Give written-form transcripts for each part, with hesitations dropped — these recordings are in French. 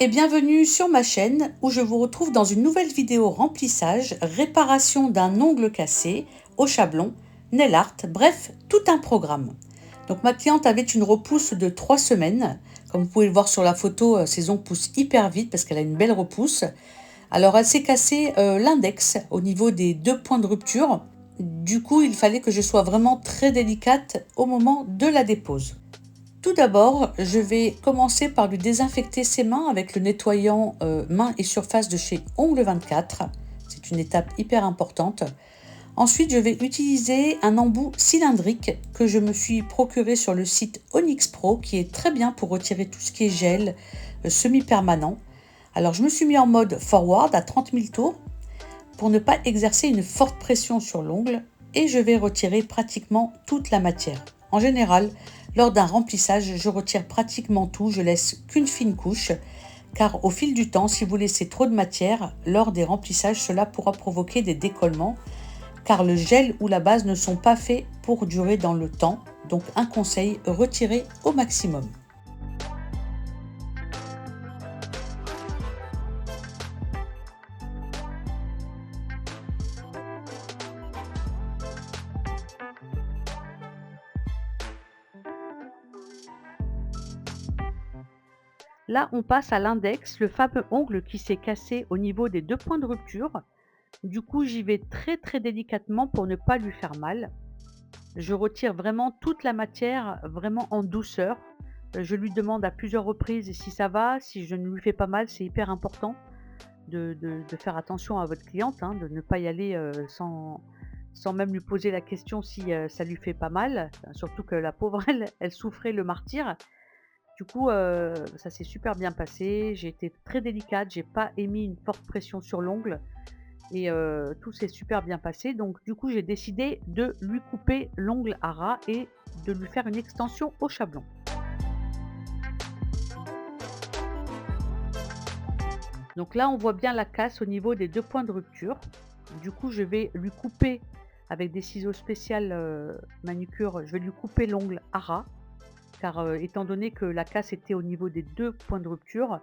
et bienvenue sur ma chaîne où je vous retrouve dans une nouvelle vidéo remplissage, réparation d'un ongle cassé, au chablon, nail art, bref, tout un programme. Donc ma cliente avait une repousse de 3 semaines. Comme vous pouvez le voir sur la photo, ses ongles poussent hyper vite parce qu'elle a une belle repousse. Alors elle s'est cassé l'index au niveau des 2 points de rupture. Du coup, il fallait que je sois vraiment très délicate au moment de la dépose. Tout d'abord, je vais commencer par lui désinfecter ses mains avec le nettoyant main et surface de chez Ongle 24. C'est une étape hyper importante. Ensuite, je vais utiliser un embout cylindrique que je me suis procuré sur le site Onyx Pro, qui est très bien pour retirer tout ce qui est gel semi-permanent. Alors, je me suis mis en mode forward à 30 000 tours pour ne pas exercer une forte pression sur l'ongle et je vais retirer pratiquement toute la matière. En général, lors d'un remplissage, je retire pratiquement tout, je laisse qu'une fine couche, car au fil du temps, si vous laissez trop de matière, lors des remplissages, cela pourra provoquer des décollements, car le gel ou la base ne sont pas faits pour durer dans le temps. Donc un conseil, retirez au maximum. Là, on passe à l'index, le fameux ongle qui s'est cassé au niveau des 2 points de rupture. Du coup, j'y vais très délicatement pour ne pas lui faire mal. Je retire vraiment toute la matière, vraiment en douceur. Je lui demande à plusieurs reprises si ça va, si je ne lui fais pas mal. C'est hyper important de faire attention à votre cliente, hein, de ne pas y aller sans même lui poser la question si ça lui fait pas mal. Surtout que la pauvre, elle souffrait le martyre. Du coup, ça s'est super bien passé. J'ai été très délicate, j'ai pas émis une forte pression sur l'ongle et tout s'est super bien passé. Donc du coup, j'ai décidé de lui couper l'ongle à ras et de lui faire une extension au chablon. Donc là, on voit bien la casse au niveau des 2 points de rupture. Du coup, je vais lui couper avec des ciseaux spéciales, manucure, je vais lui couper l'ongle à ras car, étant donné que la casse était au niveau des 2 points de rupture,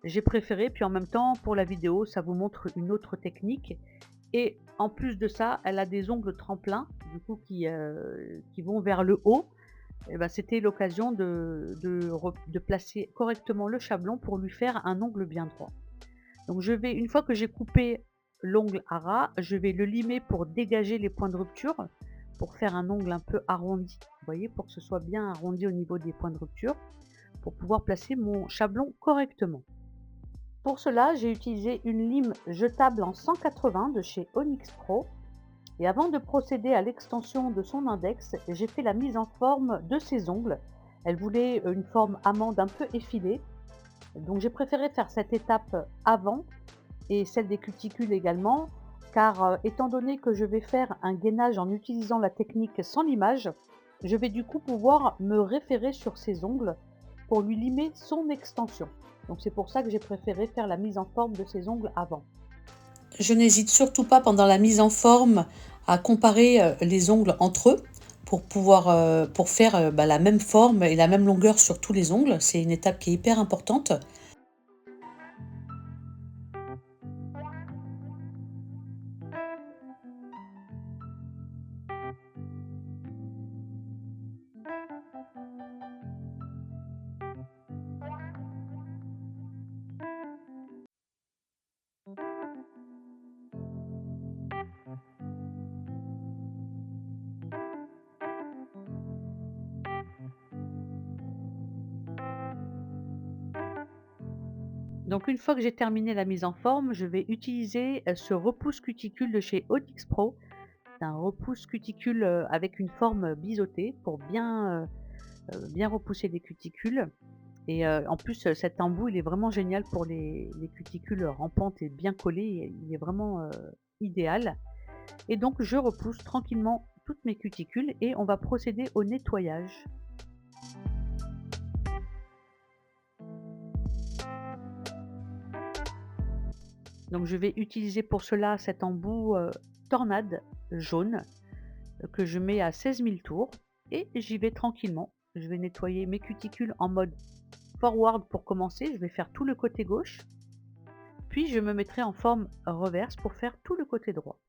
j'ai préféré. Puis en même temps, pour la vidéo, ça vous montre une autre technique et en plus de ça, elle a des ongles tremplins, du coup qui vont vers le haut et bah, c'était l'occasion de placer correctement le chablon pour lui faire un ongle bien droit. Donc je vais, une fois que j'ai coupé l'ongle à ras, je vais le limer pour dégager les points de rupture, pour faire un ongle un peu arrondi, vous voyez? Pour que ce soit bien arrondi au niveau des points de rupture, pour pouvoir placer mon chablon correctement. Pour cela, j'ai utilisé une lime jetable en 180 de chez Onyx Pro et avant de procéder à l'extension de son index, j'ai fait la mise en forme de ses ongles. Elle voulait une forme amande un peu effilée, donc j'ai préféré faire cette étape avant et celle des cuticules également, car étant donné que je vais faire un gainage en utilisant la technique sans limage, je vais du coup pouvoir me référer sur ses ongles pour lui limer son extension. Donc c'est pour ça que j'ai préféré faire la mise en forme de ses ongles avant. Je n'hésite surtout pas pendant la mise en forme à comparer les ongles entre eux pour faire la même forme et la même longueur sur tous les ongles. C'est une étape qui est hyper importante. Donc une fois que j'ai terminé la mise en forme, je vais utiliser ce repousse cuticule de chez Onyx Pro. C'est un repousse cuticule avec une forme biseautée pour bien repousser les cuticules. Et en plus, cet embout, il est vraiment génial pour les cuticules rampantes et bien collées. Il est vraiment idéal. Et donc, je repousse tranquillement toutes mes cuticules et on va procéder au nettoyage. Donc, je vais utiliser pour cela cet embout Tornade jaune que je mets à 16 000 tours et j'y vais tranquillement. Je vais nettoyer mes cuticules en mode forward pour commencer, je vais faire tout le côté gauche, puis je me mettrai en forme reverse pour faire tout le côté droit.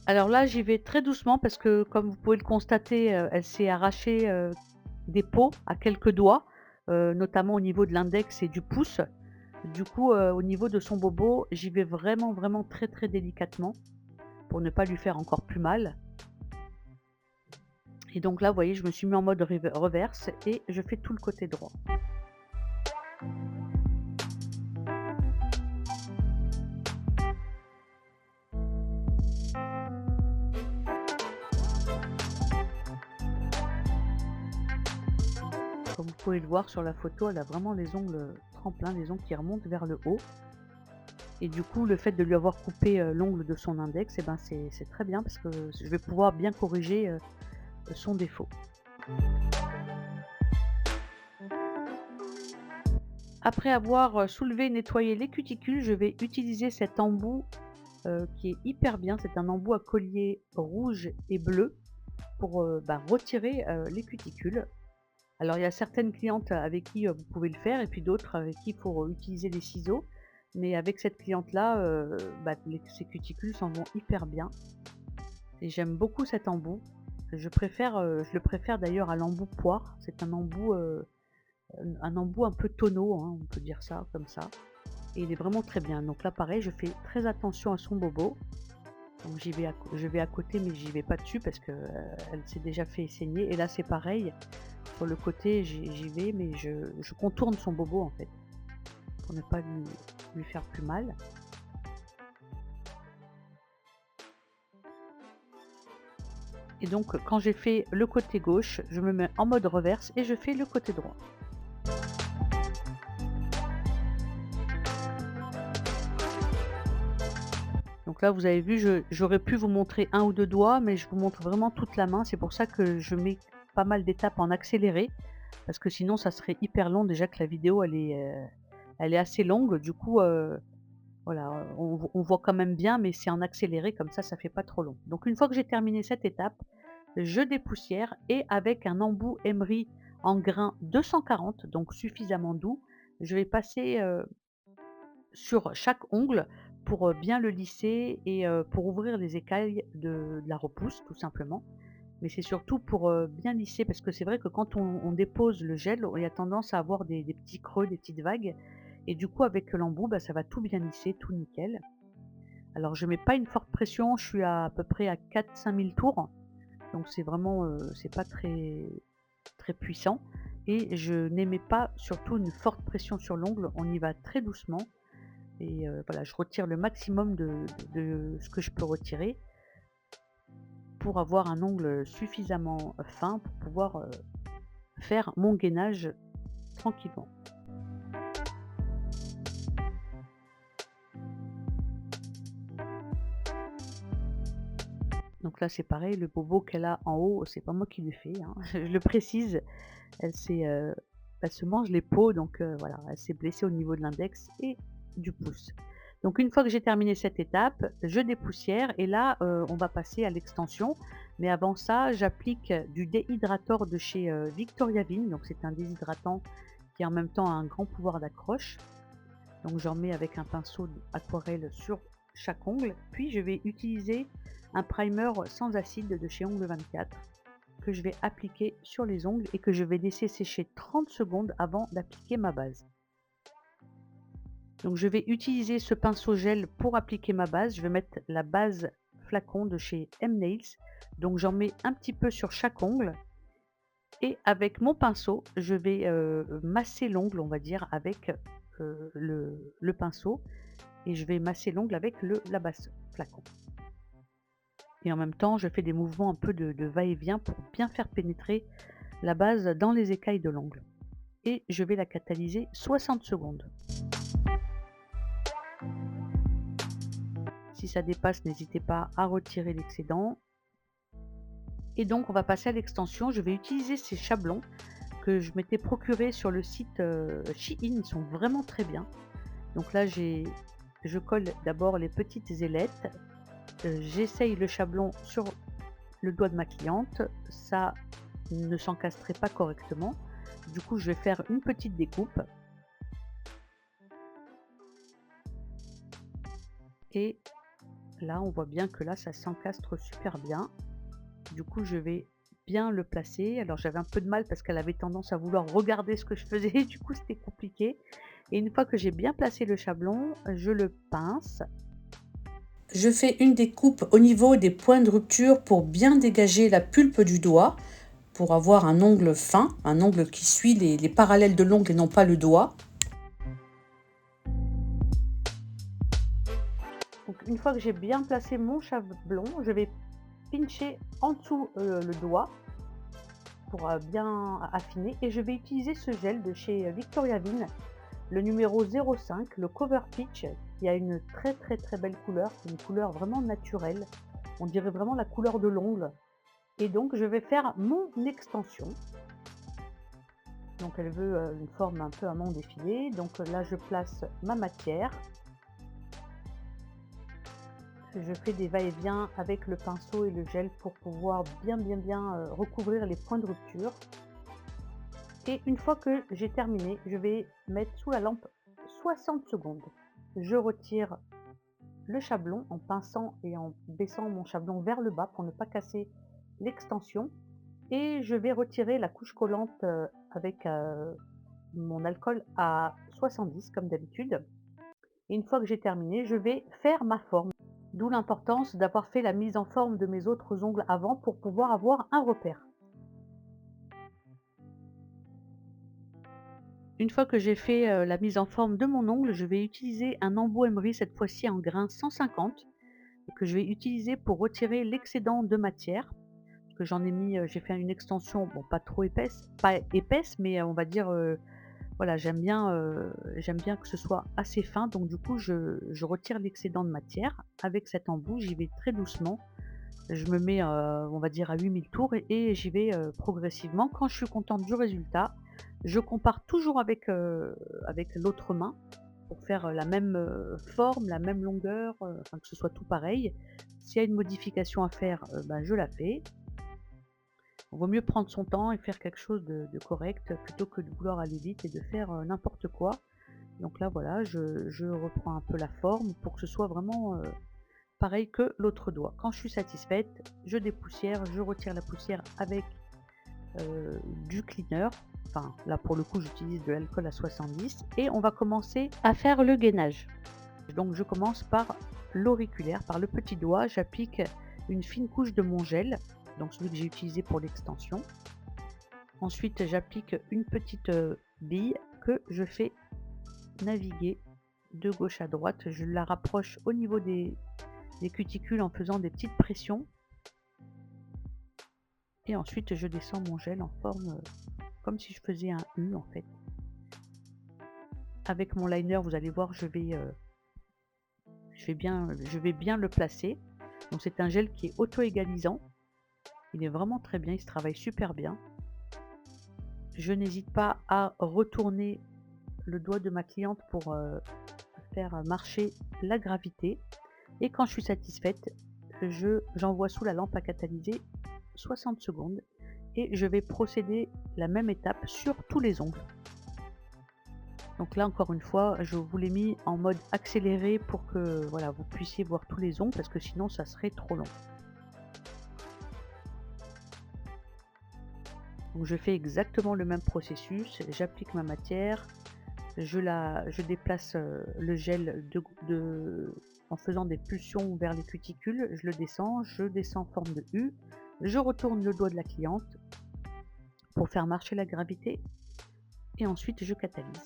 Alors là, j'y vais très doucement parce que comme vous pouvez le constater, elle s'est arrachée, des peaux à quelques doigts, notamment au niveau de l'index et du pouce. Du coup, au niveau de son bobo, j'y vais vraiment, vraiment très, très délicatement pour ne pas lui faire encore plus mal. Et donc là, vous voyez, je me suis mis en mode reverse et je fais tout le côté droit. Comme vous pouvez le voir sur la photo, elle a vraiment les ongles tremplins, les ongles qui remontent vers le haut. Et du coup, le fait de lui avoir coupé, l'ongle de son index, et ben, c'est très bien parce que je vais pouvoir bien corriger, son défaut. Après avoir, soulevé et nettoyé les cuticules, je vais utiliser cet embout, qui est hyper bien. C'est un embout à collier rouge et bleu pour, retirer, les cuticules. Alors il y a certaines clientes avec qui, vous pouvez le faire et puis d'autres avec qui il faut utiliser des ciseaux. Mais avec cette cliente-là, ses cuticules s'en vont hyper bien et j'aime beaucoup cet embout. Je le préfère d'ailleurs à l'embout poire. C'est un embout un peu tonneau, hein, on peut dire ça comme ça et il est vraiment très bien. Donc là pareil, je fais très attention à son bobo. Donc je vais à côté mais j'y vais pas dessus parce que, elle s'est déjà fait saigner et là c'est pareil. Sur le côté, j'y vais, mais je contourne son bobo, en fait, pour ne pas lui faire plus mal. Et donc, quand j'ai fait le côté gauche, je me mets en mode reverse et je fais le côté droit. Donc là, vous avez vu, j'aurais pu vous montrer un ou 2 doigts, mais je vous montre vraiment toute la main. C'est pour ça que je mets pas mal d'étapes en accéléré, parce que sinon ça serait hyper long. Déjà que la vidéo elle est assez longue, du coup, voilà, on voit quand même bien, mais c'est en accéléré comme ça fait pas trop long. Donc une fois que j'ai terminé cette étape, je dépoussière et avec un embout emery en grain 240, donc suffisamment doux, je vais passer, sur chaque ongle pour, bien le lisser et pour ouvrir les écailles de la repousse tout simplement. Mais c'est surtout pour, bien lisser parce que c'est vrai que quand on dépose le gel, il y a tendance à avoir des petits creux, des petites vagues et du coup avec l'embout, ça va tout bien lisser, tout nickel. Alors je mets pas une forte pression, je suis à peu près à 4-5 000 tours, donc c'est vraiment, c'est pas très très puissant et je n'émets pas surtout une forte pression sur l'ongle, on y va très doucement et voilà, je retire le maximum de ce que je peux retirer pour avoir un ongle suffisamment fin pour pouvoir, faire mon gainage tranquillement. Donc là, c'est pareil, le bobo qu'elle a en haut, c'est pas moi qui l'ai fait, hein. Je le précise, elle s'est, elle se mange les peaux donc voilà, elle s'est blessée au niveau de l'index et du pouce. Donc une fois que j'ai terminé cette étape, je dépoussière et là, on va passer à l'extension. Mais avant ça, j'applique du déhydrator de chez, Victoria Vigne. Donc c'est un déshydratant qui en même temps a un grand pouvoir d'accroche. Donc j'en mets avec un pinceau aquarelle sur chaque ongle. Puis je vais utiliser un primer sans acide de chez Ongle 24 que je vais appliquer sur les ongles et que je vais laisser sécher 30 secondes avant d'appliquer ma base. Donc je vais utiliser ce pinceau gel pour appliquer ma base. Je vais mettre la base flacon de chez M-Nails. Donc j'en mets un petit peu sur chaque ongle et avec mon pinceau, je vais, masser l'ongle, on va dire, avec, le pinceau et je vais masser l'ongle avec la base flacon. et en même temps, je fais des mouvements un peu de va-et-vient pour bien faire pénétrer la base dans les écailles de l'ongle et je vais la catalyser 60 secondes. Si ça dépasse, n'hésitez pas à retirer l'excédent. Et donc on va passer à l'extension. Je vais utiliser ces chablons que je m'étais procurés sur le site, Shein. Ils sont vraiment très bien. Donc là, je colle d'abord les petites ailettes, j'essaye le chablon sur le doigt de ma cliente, ça ne s'encastrait pas correctement. Du coup, je vais faire une petite découpe et là, on voit bien que là, ça s'encastre super bien. Du coup, je vais bien le placer. Alors, j'avais un peu de mal parce qu'elle avait tendance à vouloir regarder ce que je faisais, du coup, c'était compliqué. Et une fois que j'ai bien placé le chablon, je le pince. Je fais une découpe au niveau des points de rupture pour bien dégager la pulpe du doigt, pour avoir un ongle fin, un ongle qui suit les parallèles de l'ongle et non pas le doigt. Donc, une fois que j'ai bien placé mon chablon, je vais pincher en dessous le doigt pour bien affiner et je vais utiliser ce gel de chez Victoria Vigne, le numéro 05, le Cover Peach, qui a une très très très belle couleur, c'est une couleur vraiment naturelle, on dirait vraiment la couleur de l'ongle. Et donc je vais faire mon extension. Donc elle veut une forme un peu à mon défilé, donc là je place ma matière. Je fais des va-et-vient avec le pinceau et le gel pour pouvoir bien recouvrir les points de rupture. Et une fois que j'ai terminé, je vais mettre sous la lampe 60 secondes. Je retire le chablon en pinçant et en baissant mon chablon vers le bas pour ne pas casser l'extension. Et je vais retirer la couche collante avec mon alcool à 70 comme d'habitude. Et une fois que j'ai terminé, je vais faire ma forme. D'où l'importance d'avoir fait la mise en forme de mes autres ongles avant pour pouvoir avoir un repère. Une fois que j'ai fait la mise en forme de mon ongle, je vais utiliser un embout emery, cette fois-ci en grain 150, que je vais utiliser pour retirer l'excédent de matière. Parce que j'en ai mis, j'ai fait une extension, bon pas trop épaisse, pas épaisse, mais on va dire, voilà, j'aime bien que ce soit assez fin, donc du coup je retire l'excédent de matière. Avec cet embout, j'y vais très doucement. Je me mets, on va dire à 8000 tours et j'y vais, progressivement. Quand je suis contente du résultat, je compare toujours avec l'autre main pour faire, la même, forme, la même longueur, enfin que ce soit tout pareil. S'il y a une modification à faire, ben je la fais. Il vaut mieux prendre son temps et faire quelque chose de correct plutôt que de vouloir aller vite et de faire, n'importe quoi. Donc là voilà, je reprends un peu la forme pour que ce soit vraiment, pareil que l'autre doigt. Quand je suis satisfaite, je dépoussière, je retire la poussière avec du cleaner. Enfin, là pour le coup, j'utilise de l'alcool à 70 et on va commencer à faire le gainage. Donc je commence par l'auriculaire, par le petit doigt, j'applique une fine couche de mon gel, donc celui que j'ai utilisé pour l'extension. Ensuite, j'applique une petite bille que je fais naviguer de gauche à droite. Je la rapproche au niveau des cuticules en faisant des petites pressions. Et ensuite, je descends mon gel en forme comme si je faisais un U en fait. Avec mon liner, vous allez voir, je vais bien le placer. Donc c'est un gel qui est auto-égalisant. Il est vraiment très bien, il se travaille super bien. Je n'hésite pas à retourner le doigt de ma cliente pour faire marcher la gravité. Et quand je suis satisfaite, j'envoie sous la lampe à catalyser 60 secondes et je vais procéder la même étape sur tous les ongles. Donc là encore une fois, je vous l'ai mis en mode accéléré pour que voilà, vous puissiez voir tous les ongles parce que sinon ça serait trop long. Donc je fais exactement le même processus, j'applique ma matière, je déplace le gel en faisant des pulsions vers les cuticules, je descends en forme de U, je retourne le doigt de la cliente pour faire marcher la gravité et ensuite je catalyse.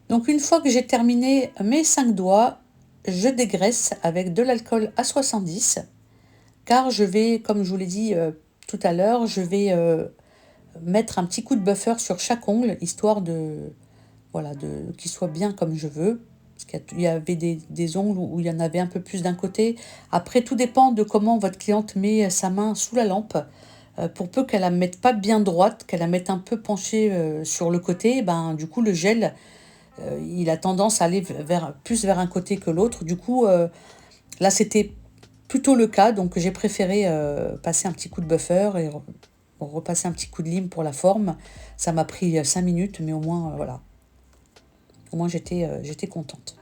Donc une fois que j'ai terminé mes 5 doigts, je dégraisse avec de l'alcool à 70, car je vais, comme je vous l'ai dit tout à l'heure, je vais mettre un petit coup de buffer sur chaque ongle, histoire de, voilà, qu'il soit bien comme je veux. Parce qu'il y avait des ongles où il y en avait un peu plus d'un côté. Après, tout dépend de comment votre cliente met sa main sous la lampe. Pour peu qu'elle la mette pas bien droite, qu'elle la mette un peu penchée sur le côté, ben, du coup, le gel, il a tendance à aller plus vers un côté que l'autre. Du coup, là, c'était plutôt le cas. Donc, j'ai préféré passer un petit coup de buffer et repasser un petit coup de lime pour la forme. Ça m'a pris 5 minutes, mais au moins, voilà. Au moins, j'étais contente.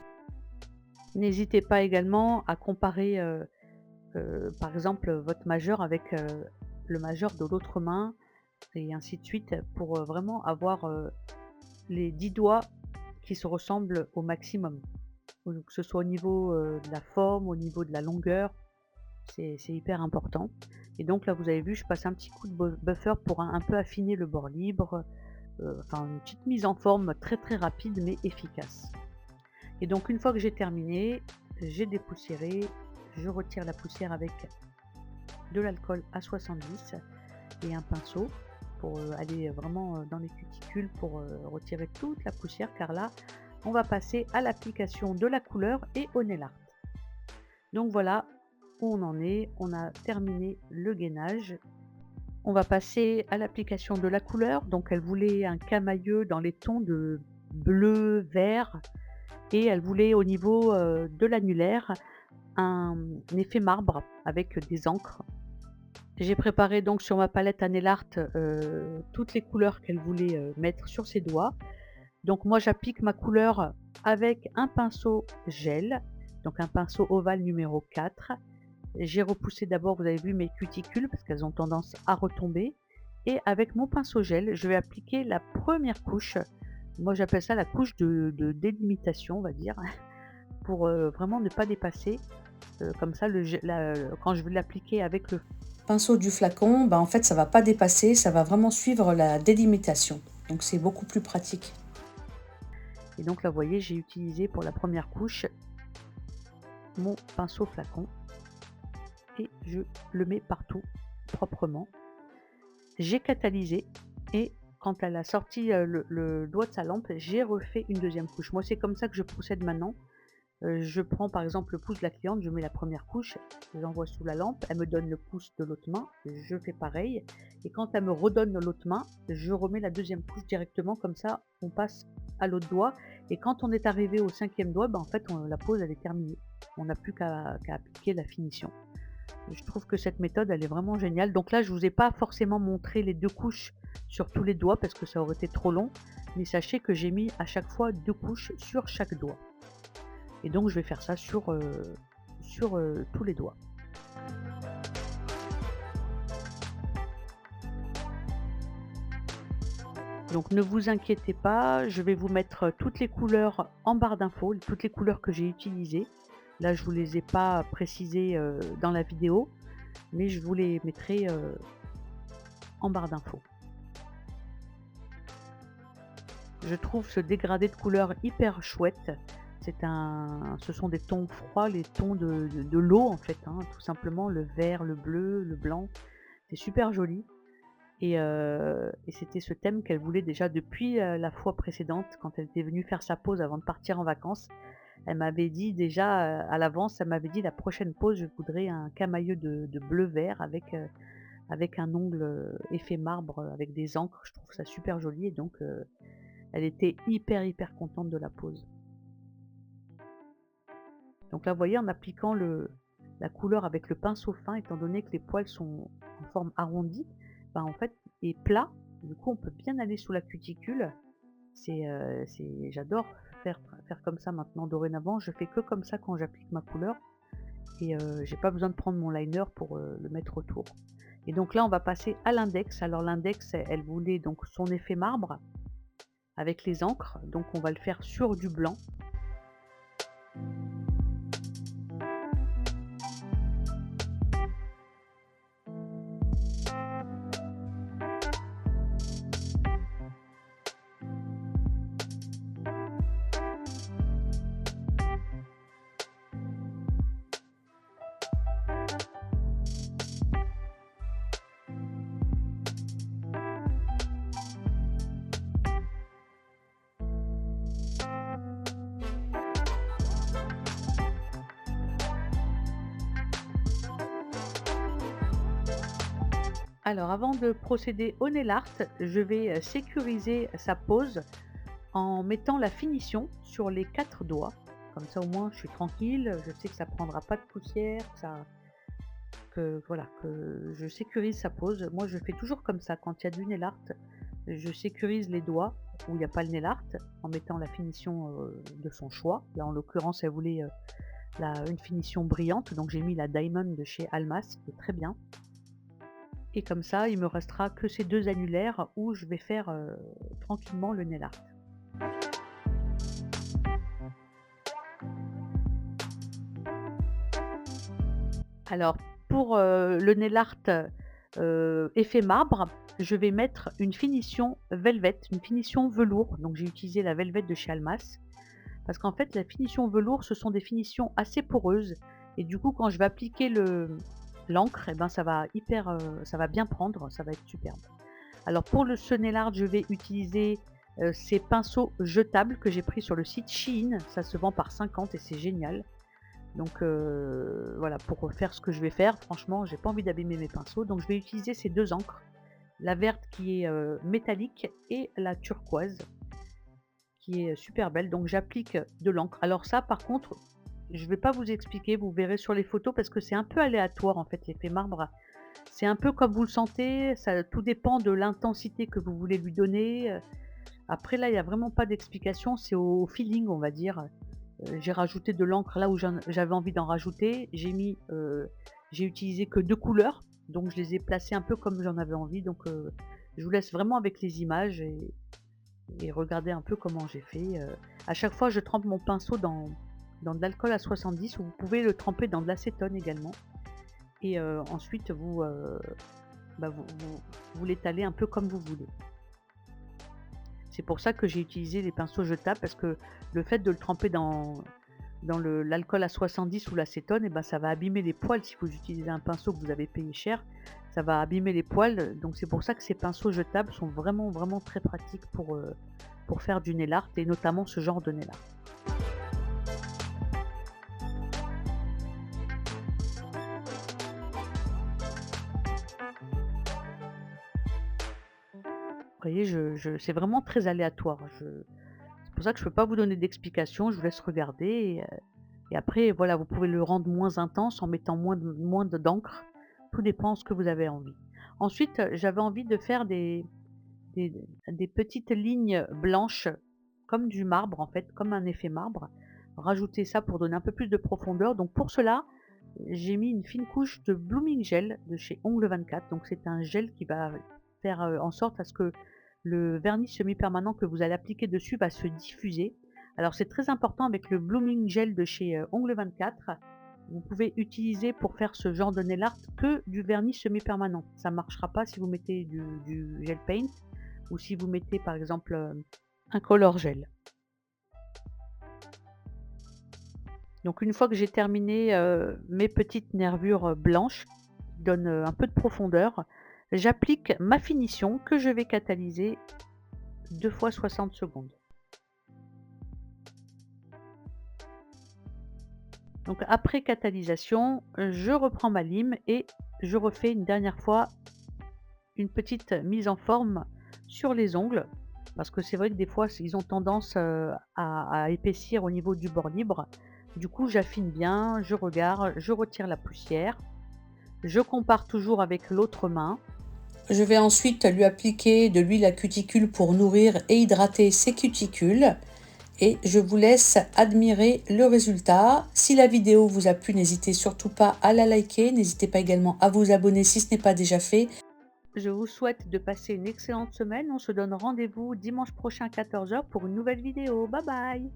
N'hésitez pas également à comparer, par exemple, votre majeur avec, le majeur de l'autre main et ainsi de suite pour, vraiment avoir, les 10 doigts qui se ressemblent au maximum. Que ce soit au niveau, de la forme, au niveau de la longueur, c'est hyper important et donc là, vous avez vu, je passe un petit coup de buffer pour un peu affiner le bord libre, enfin une petite mise en forme très, très rapide mais efficace et donc une fois que j'ai terminé, j'ai dépoussiéré, je retire la poussière avec de l'alcool à 70 et un pinceau pour, aller vraiment, dans les cuticules pour, retirer toute la poussière car là, on va passer à l'application de la couleur et au nail art. Donc voilà où on en est, on a terminé le gainage. On va passer à l'application de la couleur. Donc elle voulait un camailleux dans les tons de bleu, vert et elle voulait au niveau, de l'annulaire un effet marbre avec des encres. J'ai préparé donc sur ma palette à nail art, toutes les couleurs qu'elle voulait, mettre sur ses doigts. Donc moi j'applique ma couleur avec un pinceau gel, donc un pinceau ovale numéro 4. J'ai repoussé d'abord, vous avez vu mes cuticules parce qu'elles ont tendance à retomber et avec mon pinceau gel, je vais appliquer la première couche. Moi j'appelle ça la couche de délimitation, on va dire, pour, vraiment ne pas dépasser, comme ça quand je vais l'appliquer avec le Pinceau du flacon, ben, en fait, ça va pas dépasser, ça va vraiment suivre la délimitation. Donc, c'est beaucoup plus pratique. et donc là vous voyez, j'ai utilisé pour la première couche mon pinceau flacon et je le mets partout proprement. J'ai catalysé et quand elle a sorti, le doigt de sa lampe, j'ai refait une deuxième couche. Moi, c'est comme ça que je procède maintenant. Je prends par exemple le pouce de la cliente, je mets la première couche, je l'envoie sous la lampe, elle me donne le pouce de l'autre main, je fais pareil et quand elle me redonne l'autre main, je remets la deuxième couche directement comme ça on passe à l'autre doigt et quand on est arrivé au 5e doigt, en fait la pose elle est terminée. On n'a plus qu'à appliquer la finition. Je trouve que cette méthode, elle est vraiment géniale. Donc là, je vous ai pas forcément montré les 2 couches sur tous les doigts parce que ça aurait été trop long, mais sachez que j'ai mis à chaque fois 2 couches sur chaque doigt et donc je vais faire ça sur, tous les doigts. Donc ne vous inquiétez pas, je vais vous mettre toutes les couleurs en barre d'infos, toutes les couleurs que j'ai utilisées. Là, je vous les ai pas précisées, dans la vidéo, mais je vous les mettrai, en barre d'infos. Je trouve ce dégradé de couleurs hyper chouette. Ce sont des tons froids, les tons de l'eau en fait, hein, tout simplement, le vert, le bleu, le blanc. C'est super joli et c'était ce thème qu'elle voulait déjà depuis, la fois précédente quand elle était venue faire sa pause avant de partir en vacances. Elle m'avait dit déjà, à l'avance, elle m'avait dit: «La prochaine pause, je voudrais un camailleux de bleu-vert avec un ongle, effet marbre, avec des encres». Je trouve ça super joli et donc elle était hyper, hyper contente de la pose. Donc là, vous voyez, en appliquant la couleur avec le pinceau fin, étant donné que les poils sont en forme arrondie, en fait et plat, du coup, on peut bien aller sous la cuticule. J'adore faire comme ça maintenant. Dorénavant, je fais que comme ça quand j'applique ma couleur et j'ai pas besoin de prendre mon liner pour, le mettre autour. Et donc là, on va passer à l'index. Alors l'index, elle voulait donc son effet marbre avec les encres, donc on va le faire sur du blanc. Alors avant de procéder au nail art, je vais, sécuriser sa pose en mettant la finition sur les 4 doigts. Comme ça au moins je suis tranquille, je sais que ça prendra pas de poussière, que voilà, que je sécurise sa pose. Moi je fais toujours comme ça quand il y a du nail art, je sécurise les doigts où il y a pas le nail art en mettant la finition, de son choix. Là en l'occurrence elle voulait, une finition brillante, donc j'ai mis la Diamond de chez Almas qui est très bien. Et comme ça, il me restera que ces 2 annulaires où je vais faire, tranquillement le nail art. Alors pour, le nail art, effet marbre, je vais mettre une finition velvet, une finition velours. Donc j'ai utilisé la velvet de chez Almas parce qu'en fait la finition velours, ce sont des finitions assez poreuses et du coup quand je vais appliquer l'encre et ben ça va bien prendre, ça va être superbe. Alors pour le ce nail art, je vais utiliser, ces pinceaux jetables que j'ai pris sur le site Shein. Ça se vend par 50 et c'est génial. Donc voilà, pour faire ce que je vais faire, franchement, j'ai pas envie d'abîmer mes pinceaux, donc je vais utiliser ces 2 encres. La verte qui est, métallique et la turquoise qui est super belle. Donc j'applique de l'encre. Alors ça par contre, je vais pas vous expliquer, vous verrez sur les photos parce que c'est un peu aléatoire en fait l'effet marbre. C'est un peu comme vous le sentez, ça tout dépend de l'intensité que vous voulez lui donner, après là, il y a vraiment pas d'explication, c'est au feeling, on va dire. J'ai rajouté de l'encre là où j'avais envie d'en rajouter. J'ai utilisé que 2 couleurs, donc je les ai placées un peu comme j'en avais envie, donc je vous laisse vraiment avec les images et regarder un peu comment j'ai fait. À chaque fois, je trempe mon pinceau dans de l'alcool à 70 ou vous pouvez le tremper dans de l'acétone également et ensuite vous l'étalez un peu comme vous voulez. C'est pour ça que j'ai utilisé les pinceaux jetables parce que le fait de le tremper dans l'alcool à 70 ou l'acétone et ben, ça va abîmer les poils si vous utilisez un pinceau que vous avez payé cher, ça va abîmer les poils, donc c'est pour ça que ces pinceaux jetables sont vraiment, vraiment très pratiques pour faire du nail art et notamment ce genre de nail art. Vous voyez, je c'est vraiment très aléatoire. C'est pour ça que je peux pas vous donner d'explications, je vous laisse regarder et après voilà, vous pouvez le rendre moins intense en mettant moins d'encre. Tout dépend ce que vous avez envie. Ensuite, j'avais envie de faire des des petites lignes blanches comme du marbre en fait, comme un effet marbre. Rajouter ça pour donner un peu plus de profondeur. Donc pour cela, j'ai mis une fine couche de Blooming Gel de chez Ongle 24. Donc c'est un gel qui va faire, en sorte à ce que le vernis semi-permanent que vous allez appliquer dessus va se diffuser. Alors c'est très important avec le Blooming Gel de chez, Ongle 24. Vous pouvez utiliser pour faire ce genre de nail art que du vernis semi-permanent. Ça ne marchera pas si vous mettez du gel paint ou si vous mettez par exemple, un color gel. Donc une fois que j'ai terminé, mes petites nervures, blanches qui donnent, un peu de profondeur, j'applique ma finition que je vais catalyser 2 fois 60 secondes. Donc après catalysation, je reprends ma lime et je refais une dernière fois une petite mise en forme sur les ongles. Parce que c'est vrai que des fois, ils ont tendance, à épaissir au niveau du bord libre. Du coup, j'affine bien, je regarde, je retire la poussière. Je compare toujours avec l'autre main. Je vais ensuite lui appliquer de l'huile à cuticule pour nourrir et hydrater ses cuticules. Et je vous laisse admirer le résultat. Si la vidéo vous a plu, n'hésitez surtout pas à la liker. N'hésitez pas également à vous abonner si ce n'est pas déjà fait. Je vous souhaite de passer une excellente semaine. On se donne rendez-vous dimanche prochain à 14 h pour une nouvelle vidéo. Bye bye!